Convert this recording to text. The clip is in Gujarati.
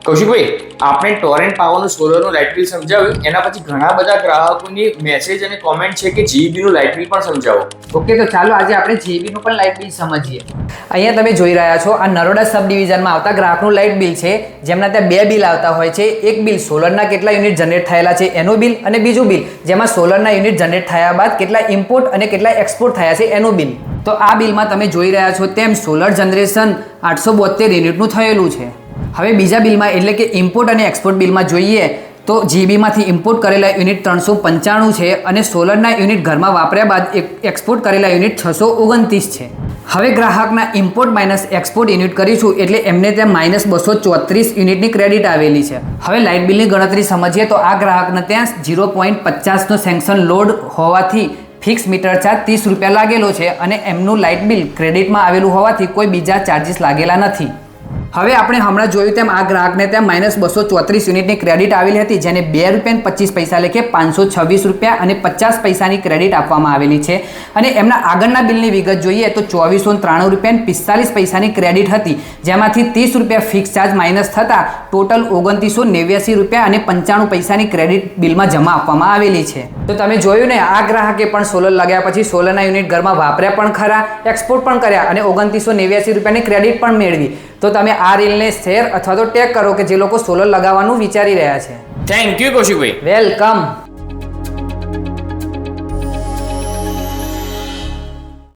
કૌશિકભાઈ, આપણે ટોરેન્ટ પાવરનું સોલરનું લાઇટ બિલ સમજાવ્યું, એના પછી ઘણા બધા ગ્રાહકોની મેસેજ અને કોમેન્ટ છે કે જીબી નું લાઇટ બિલ પણ સમજાવો. ઓકે, તો ચાલો આજે આપણે જીબી નું પણ લાઇટ બિલ સમજીએ. અહીંયા તમે જોઈ રહ્યા છો, આ નરોડા સબ ડિવિઝનમાં આવતા ગ્રાહકનું લાઇટ બિલ છે, જેમના ત્યાં બે બિલ આવતા હોય છે. એક બિલ સોલરના કેટલા યુનિટ જનરેટ થયેલા છે એનું બિલ, અને બીજું બિલ જેમાં સોલરના યુનિટ જનરેટ થયા બાદ કેટલા ઇમ્પોર્ટ અને કેટલા એક્સપોર્ટ થયા છે એનું બિલ. તો આ બિલમાં તમે જોઈ રહ્યા છો તેમ સોલર જનરેશન 872 યુનિટનું થયેલું છે. હવે બીજા બિલમાં એટલે કે ઇમ્પોર્ટ અને એક્સપોર્ટ બિલમાં જોઈએ તો જીબીમાંથી ઇમ્પોર્ટ કરેલા યુનિટ 395 છે અને સોલરના યુનિટ ઘરમાં વાપર્યા બાદ એક્સપોર્ટ કરેલા યુનિટ 629 છે. હવે ગ્રાહકના ઇમ્પોર્ટ માઇનસ એક્સપોર્ટ યુનિટ કરીશું એટલે એમને ત્યાં માઇનસ 234 યુનિટની ક્રેડિટ આવેલી છે. હવે લાઇટ બિલની ગણતરી સમજીએ તો આ ગ્રાહકને ત્યાં 0.50 નો સેન્કશન લોડ હોવાથી ફિક્સ મીટર ચાર્જ 30 રૂપિયા લાગેલો છે અને એમનું લાઇટ બિલ ક્રેડિટમાં આવેલું હોવાથી કોઈ બીજા ચાર્જીસ લાગેલા નથી. હવે આપણે હમણાં જોયું તેમ આ ગ્રાહકને ત્યાં માઇનસ 234 યુનિટની ક્રેડિટ આવેલી હતી, જેને ₹2.25 લેખે 526 રૂપિયા અને 50 પૈસાની ક્રેડિટ આપવામાં આવેલી છે. અને એમના આગળના બિલની વિગત જોઈએ તો ₹2493.45 ક્રેડિટ હતી, જેમાંથી 30 રૂપિયા ફિક્સ ચાર્જ માઇનસ થતા ટોટલ ₹2989 અને 95 પૈસાની ક્રેડિટ બિલમાં જમા આપવામાં આવેલી છે. તો તમે જોયું ને, આ ગ્રાહકે પણ સોલર લગાવ્યા પછી સોલરના યુનિટ ઘરમાં વાપર્યા પણ ખરા, એક્સપોર્ટ પણ કર્યા અને ₹2989 ક્રેડિટ પણ મેળવી. તો તમે આ રીલને શેર અથવા તો ટેગ કરો કે જે લોકો સોલર લગાવવાનું વિચારી રહ્યા છે. Thank you Kaushikbhai. વેલકમ.